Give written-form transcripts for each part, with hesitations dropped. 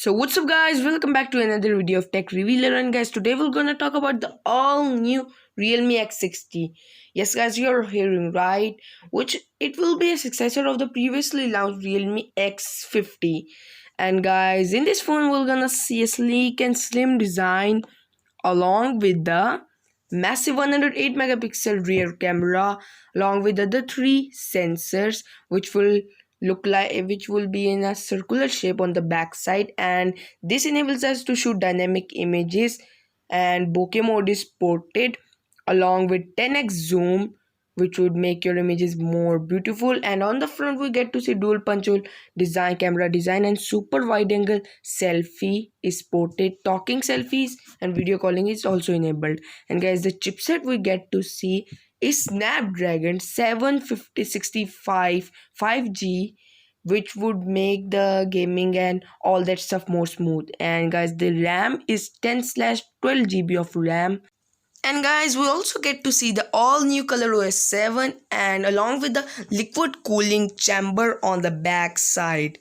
So what's up guys, welcome back to another video of Tech Revealer. And guys, today we're gonna talk about the all new Realme X60. Yes guys, you're hearing right, which it will be a successor of the previously launched Realme X50. And guys, in this phone we're gonna see a sleek and slim design along with the massive 108 megapixel rear camera, along with the other three sensors which will be in a circular shape on the back side, and this enables us to shoot dynamic images, and bokeh mode is ported along with 10x zoom, which would make your images more beautiful. And on the front we get to see dual punch hole design, camera design, and super wide angle selfie is ported. Talking selfies and video calling is also enabled. And guys, the chipset we get to see is Snapdragon 75065 5G, which would make the gaming and all that stuff more smooth. And guys, the RAM is 10/12 GB of RAM. And guys, we also get to see the all new ColorOS 7 and along with the liquid cooling chamber on the back side.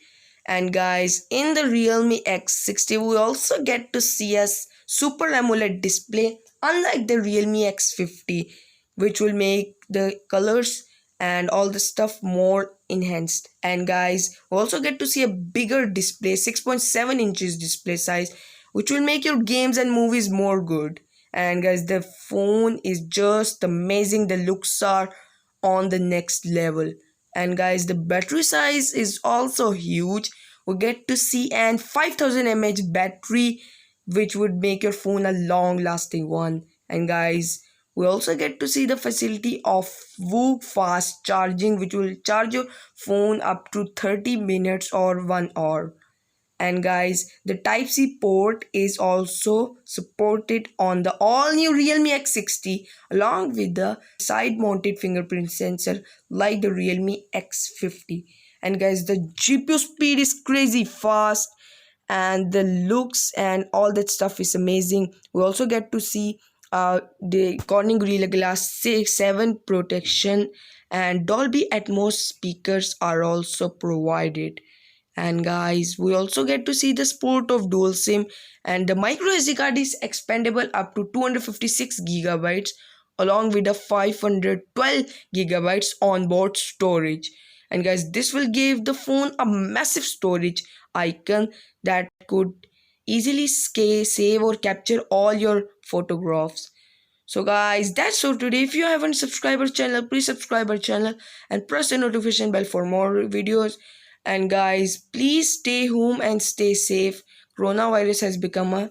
And guys, in the Realme X60 we also get to see a Super AMOLED display, unlike the Realme X50, which will make the colors and all the stuff more enhanced. And guys, we also get to see a bigger display, 6.7 inches display size, which will make your games and movies more good. And guys, the phone is just amazing. The looks are on the next level. And guys, the battery size is also huge. We get to see an 5000 mAh battery, which would make your phone a long lasting one. And guys, we also get to see the facility of Woo fast charging, which will charge your phone up to 30 minutes or 1 hour. And guys, the Type-C port is also supported on the all new Realme X60, along with the side mounted fingerprint sensor like the Realme X50. And guys, the GPU speed is crazy fast, and the looks and all that stuff is amazing. We also get to see the Corning Gorilla Glass 7 protection, and Dolby Atmos speakers are also provided. And guys, we also get to see the support of dual SIM, and the micro SD card is expandable up to 256 GB along with a 512 GB onboard storage. And guys, this will give the phone a massive storage icon that could easily save or capture all your photographs. So guys, that's all today. If you haven't subscribed our channel, please subscribe our channel and press the notification bell for more videos. And guys, please stay home and stay safe. Coronavirus has become a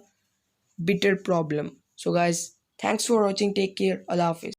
bitter problem. So guys, thanks for watching. Take care. Allah Hafiz.